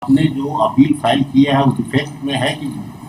आपने जो appeal file किया है वो डिफेक्ट में है कि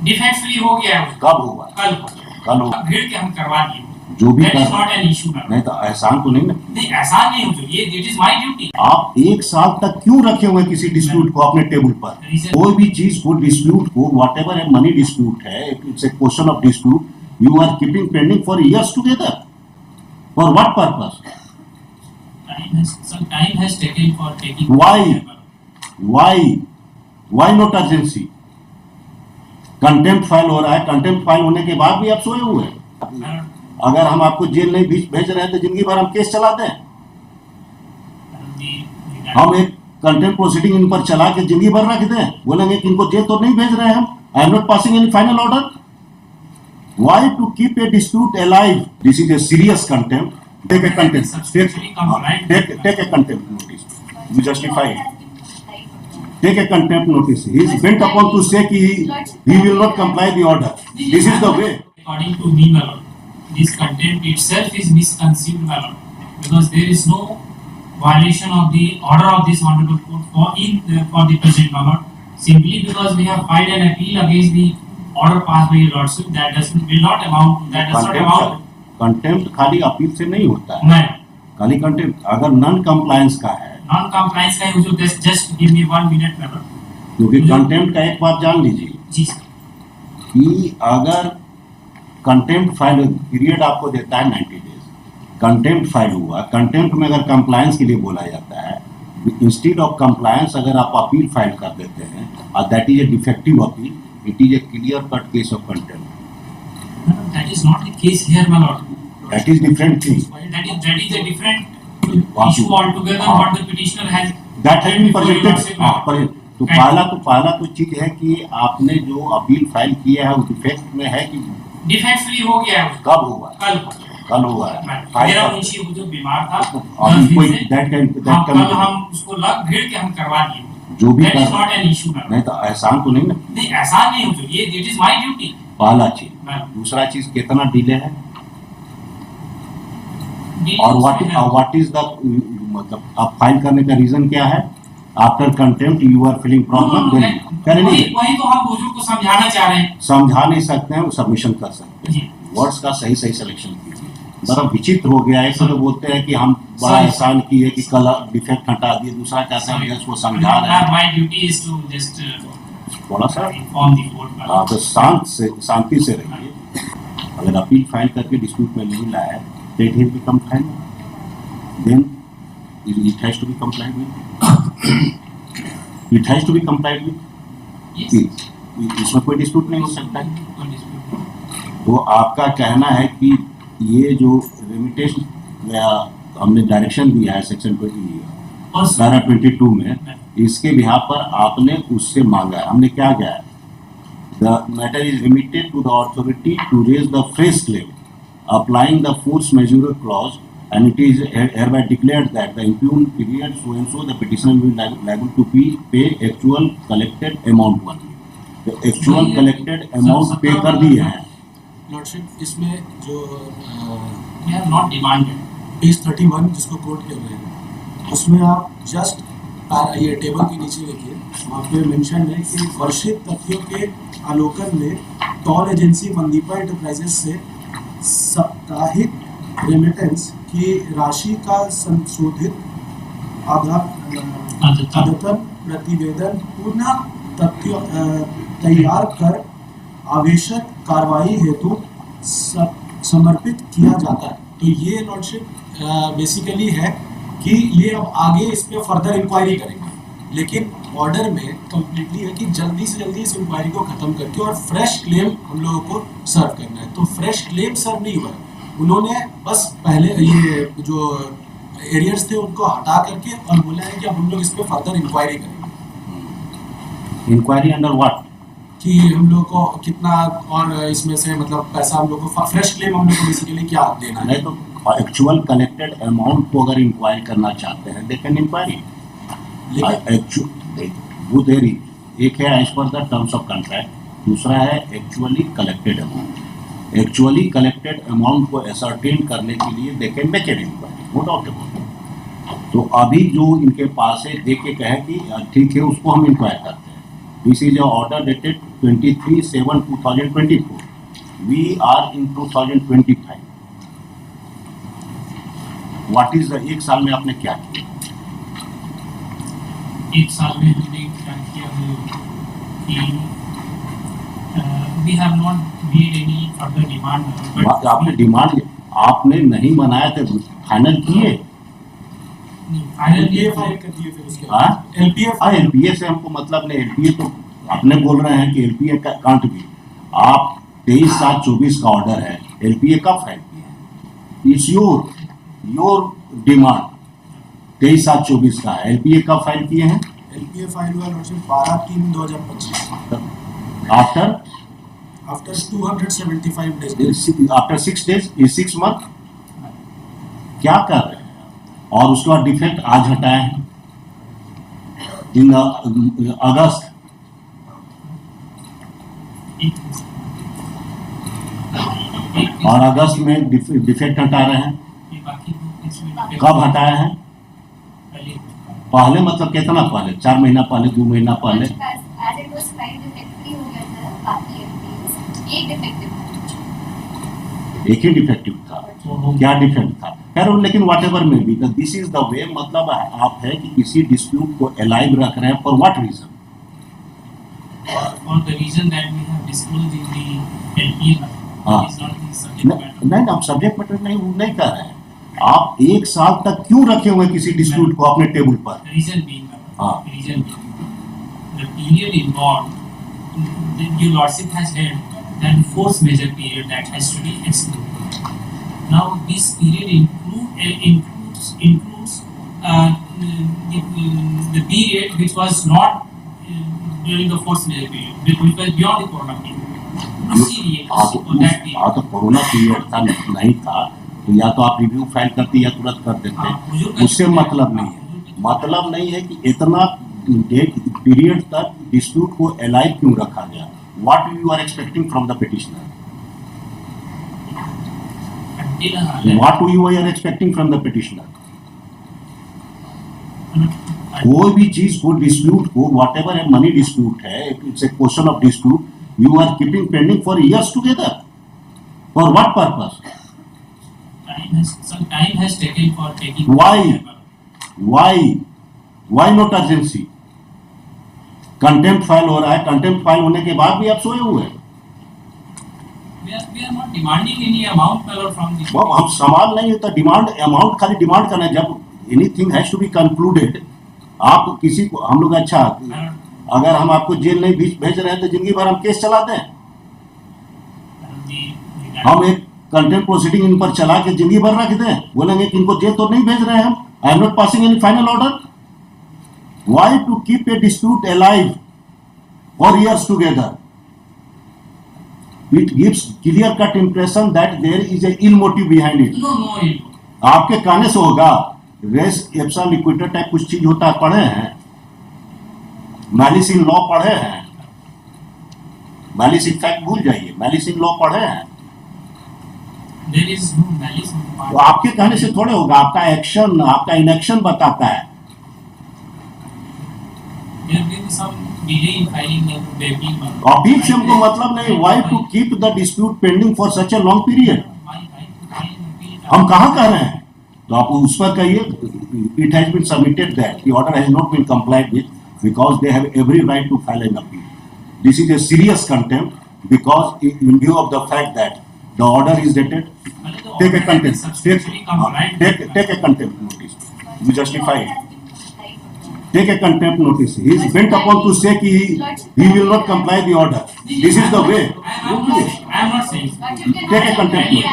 डिफेक्ट फ्री हो गया है। कब होगा? कल होगा। भीड़ के हम करवा दिए, जो भी That is not an issue, नहीं तो एहसान तो नहीं ना। नहीं, एहसान नहीं हो, ये इट इज माय ड्यूटी। आप एक साल तक क्यों रखे हुए किसी डिस्प्यूट को अपने टेबल पर? कोई भी चीज को डिस्प्यूट को व्हाट एवर है मनी डिस्प्यूट है, it's a question of dispute, you are keeping pending for years together for what purpose? Some time has taken for taking. Why not urgency? Contempt file हो रहा है, contempt file होने के बाद भी आप सोए हुए हैं। अगर हम आपको जेल नहीं भेज रहे हैं तो जिंदगी भर हम केस चलाते हैं। हम एक कंटेम्प्ट प्रोसीडिंग इन पर चला के जिंदगी भर रख दें, बोलेंगे कि इनको जेल तो नहीं भेज रहे हैं हम, I am not passing any final order. Why to keep a dispute alive? This is a serious contempt. Take a contempt. Take a contempt notice. You justify it. Take a contempt notice. He is bent upon to say कि he will not comply the order. This is the way. According to me, my lord, this contempt itself is misconceived, my lord, because there is no violation of the order of this honorable court for the present, my lord. Simply because we have filed an appeal against the order passed by your lordship, that will not amount to that. Does not amount. Contempt खाली appeal से नहीं होता है। नहीं, खाली contempt अगर non compliance का है, नॉन कंप्लायंस का है, मुझे जस्ट गिव मी 1 मिनट में। क्योंकि कंटेम्प्ट का एक बात जान लीजिए जी कि अगर कंटेम्प्ट फाइल पीरियड आपको देता है 90 डेज, कंटेम्प्ट फाइल हुआ, कंटेम्प्ट में अगर कंप्लायंस के लिए बोला जाता है, इंस्टीड ऑफ कंप्लायंस अगर आप अपील फाइल कर देते हैं और that is a defective appeal, it is a clear cut case of contempt. No, that is not the case here, my lord. That is different thing. That is a different issue altogether. What the petitioner has. That has been presented. तो पहला तो चीज है कि आपने जो appeal file किया है वो डिफेक्ट में है कि डिफेक्ट फ्री हो गया है। कब होगा? कल होगा। मेरा मुंशी जो बीमार था, कल हम उसको भीड़ के हम करवा दिए, जो भी That is not an issue, नहीं तो एहसान तो नहीं ना। नहीं, एहसान नहीं हो, ये इट इज माय ड्यूटी। पहला चीज, दूसरा चीज कितना डिले है और व्हाट इज द मतलब आप फाइल करने का रीजन क्या है? After contempt you are feeling problem, वही तो हम बुजुर्ग को समझाना चाह रहे हैं। समझा नहीं सकते हैं, वो सबमिशन कर सकते हैं। वर्ड्स का सही सिलेक्शन कीजिए। बड़ा विचित्र हो गया है, तो बोलते हैं कि हम बड़ा एहसान किए कि कल डिफेक्ट हटा दिए, दूसरा कैसा है उसको समझा रहे हैं। My duty is to just थोड़ा सा इन्फॉर्म द कोर्ट। आप शांति से रहिए। अगर अपील फाइल करके डिस्प्यूट में नहीं लाया, that has become final, then it has to be complied with, it has to be complied with. इसमें कोई डिस्प्यूट नहीं हो सकता है। तो आपका कहना है कि ये जो रेमिटेशन हमने डायरेक्शन दिया है सेक्शन 22 में, इसके बिहाफ पर आपने उससे मांगा है, हमने क्या किया है? The matter is remitted to the authority to raise the fresh claim applying the force majeure clause and it is hereby declared that the impugned period so and so the petitioner will liable to pay actual collected amount only. The actual collected amount पे कर दिए हैं। Lordship, इसमें जो we have not demanded page 31 जिसको coat कर रहे हैं, उसमें आप जस्ट ये टेबल के नीचे देखिए, वहाँ पे मेंशन है कि वर्षित तथ्यों के आलोकन में टॉल एजेंसी मंदीपा एंटरप्राइजेस से साप्ताहिक रेमिटेंस की राशि का संशोधित अद्यतन प्रतिवेदन पुनः तथ्यों तैयार कर आवश्यक कार्रवाई हेतु समर्पित किया जाता है। तो ये लॉर्डशिप बेसिकली है कि ये अब आगे इस पे फर्दर इंक्वायरी करेंगे, लेकिन ऑर्डर में कंप्लीटली है कि जल्दी से जल्दी इस इंक्वायरी को खत्म करके और फ्रेश क्लेम हम लोगों को सर्व करना है। तो फ्रेश क्लेम सर्व नहीं हुआ है, उन्होंने बस पहले ये जो एरियर्स थे उनको हटा करके और बोला है कि अब हम लोग इस पे फर्दर इंक्वायरी करेंगे। Inquiry under what? कि हम लोग को कितना और इसमें से मतलब पैसा हम लोग को फ्रेश क्लेम हम लोग को बेसिकली क्या देना है। नहीं तो एक्चुअल कलेक्टेड अमाउंट को अगर इंक्वायरी करना चाहते हैं दे कैन इंक्वायरी। वो देरी एक है as per the terms of contract, दूसरा है actually collected amount. Actually collected amount को असर्टेन करने के लिए they can make an inquiry, no doubt about. तो अभी जो इनके पास है देख के कहे कि ठीक है उसको हम इंक्वायर करते हैं। This is your order dated 23/7/2024. We are in 2025. What is the एक साल में आपने क्या किया? एक साल में हमने क्या किया है कि we have not made any further demand. but आपने डिमांड आपने नहीं बनाया थे, फाइनल किए? फाइनल एलपीए ये फाइल कर दिए फिर उसके हाँ? बाद एलपीए एलपीए से हमको मतलब नहीं, एलपीए तो अपने बोल रहे हैं कि एलपीए का कांट भी आप 23/7/24 का ऑर्डर है, एलपीए कब फाइल किया? इट्स योर डिमांड 23/7/24 का है, एलपीए कब फाइल किए हैं? एलपीए फाइल हुआ lordship 12/3/2025 after after 275 days after 6 days, ये 6 month क्या कर रहे हैं? और उसके बाद डिफेक्ट आज हटाए हैं इन अगस्त। और अगस्त में डिफेक्ट हटा रहे हैं, कब हटाए हैं? पहले मतलब कितना पहले? 4 महीना पहले, 2 महीना पहले? As it was filed defectively हो गया था, बाकी LPs एक defective था। एक ही डिफेक्टिव था, क्या डिफेक्ट था? खैर लेकिन वॉट एवर में भी, दिस इज द वे, मतलब आप है कि किसी डिस्प्यूट को अलाइव रख रहे हैं for what reason? For the reason that we have disclosed in the LPA, हाँ। is not the subject matter. नहीं, आप सब्जेक्ट मैटर नहीं कर रहे हैं। आप 1 साल तक क्यों रखे हुए किसी डिस्प्यूट को अपने टेबल पर? Reason being, हाँ। reason being, the period involved, your lordship has held that force measure period that has to be excluded. Now this period includes the period which was not during the force measure period, which was beyond the corona period. हाँ तो corona period था, नहीं था तो या तो आप review file करते या तुरंत कर देते, उससे मतलब नहीं है। मतलब नहीं है कि इतना पीरियड तक डिस्प्यूट को अलाइव क्यों रखा गया? What you are expecting from the petitioner? What you are expecting from the petitioner? कोई भी चीज को डिस्प्यूट को, वॉट एवर है, मनी डिस्प्यूट है, it's a question of dispute, you are keeping pending for years together, for what purpose? Some time has taken for taking. Why not urgency? Contempt file हो रहा है, contempt file होने के बाद भी आप सोए हुए हैं। We are not demanding any amount from the. वो हम सवाल नहीं होता डिमांड अमाउंट, खाली डिमांड करना है। जब anything has to be concluded, आप किसी को, हम लोग अच्छा, अगर हम आपको जेल नहीं भेज रहे हैं तो जिंदगी भर हम केस चलाते हैं। हम एक कंटेम्प्ट प्रोसीडिंग इन पर चला के जिंदगी भर रख दें, बोलेंगे कि इनको जेल तो नहीं भेज रहे हैं हम, I am not passing any final order. Why to keep a dispute alive for years together? It gives clear-cut impression that there is a ill motive behind it. No. आपके कहने से होगा, रेस एप्सा लिक्विडेटर टाइप कुछ चीज होता है, पढ़े हैं? मैलिस इन लॉ पढ़े हैं? मैलिस इन फैक्ट भूल जाइए, मैलिस इन लॉ पढ़े हैं? There is no malice on the part. तो आपके कहने से थोड़े होगा, आपका एक्शन, आपका इनएक्शन बताता है। There will be some delay in filing the appeal. Appeal से हमको मतलब नहीं। Why to keep the dispute pending for such a long period? हम कहाँ कह रहे हैं? तो आप उस पर कहिए, it has been submitted that the order has not been complied with because they have every right to file an appeal. This is a serious contempt because in view of the fact that the order is dated, take a contempt, take a contempt notice. You justify it. Take a contempt notice. He is bent upon to say कि he will not comply the order. This is the way. I am not saying. Take a contempt notice.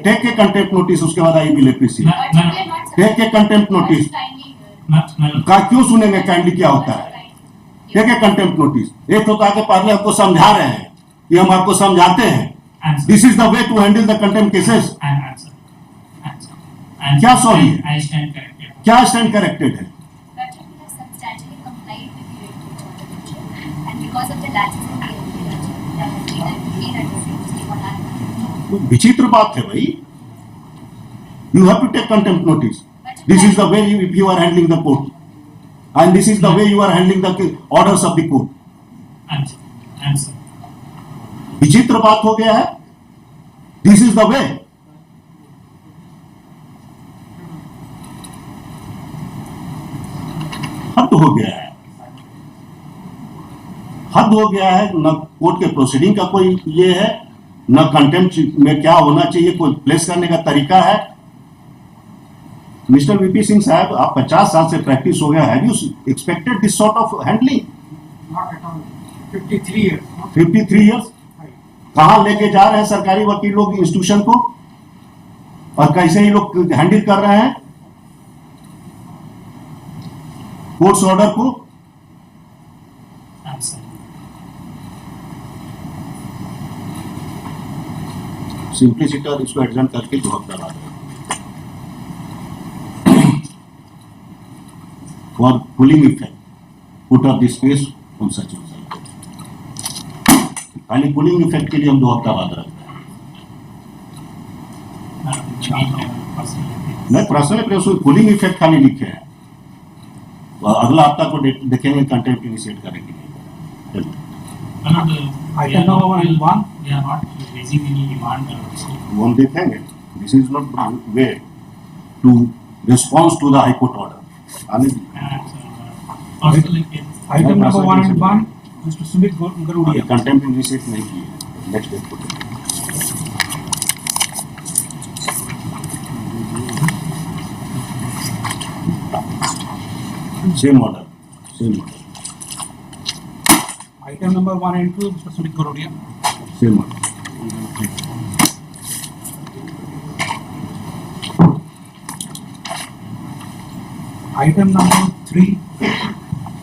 Take a contempt notice. उसके बाद I will appreciate. Take a contempt notice. का क्यों सुनेंगे kindly क्या होता है? Take a contempt notice. एक तो आके पहले आपको समझा रहे हैं कि हम आपको समझाते हैं। This is the way to handle the contempt cases. क्या सॉरी है? I stand corrected. क्या स्टैंड करेक्टेड है? Because of the lapses in the LPA, that विचित्र बात है भाई। You have to take contempt notice. This is the way if you are handling the court, and this is the way you are handling the orders of the court. Answer. विचित्र बात हो गया है. This is the way. हद हो गया है. हद हो गया है. न कोर्ट के प्रोसीडिंग का कोई ये है, न कंटेम्प्ट में क्या होना चाहिए, कोई प्लेस करने का तरीका है. मिस्टर वीपी सिंह साहब, आप 50 साल से प्रैक्टिस हो गया. Have you expected this sort of handling? Not at all. 53 years. 53 years. कहां लेके जा रहे हैं सरकारी वकील लोग इंस्टीट्यूशन को, और कैसे ही लोग हैंडल कर रहे हैं कोर्ट्स ऑर्डर को. Answer. सिंप्लिसिटर इसको एडजन करके जवाब करवा दें. For cooling effect put off this case on such खाली कूलिंग इफेक्ट के लिए हम 2 हफ्ता बाद रखते हैं. नहीं, पर्सनल प्रेस कूलिंग इफेक्ट खाली लिखे हैं. अगला हफ्ता को देखेंगे कंटेंट इनिशिएट करेंगे. Item number 1. We are not raising any demand also. वो हम देखेंगे. This is not way to response to the high court order. आने Also like Item number 101. Mr. Sumit Garudia. Contempt initiate नहीं किए. Next date को same order. Item number 1 and 2. Mr. Sumit Garudia. Same order. Item number 3.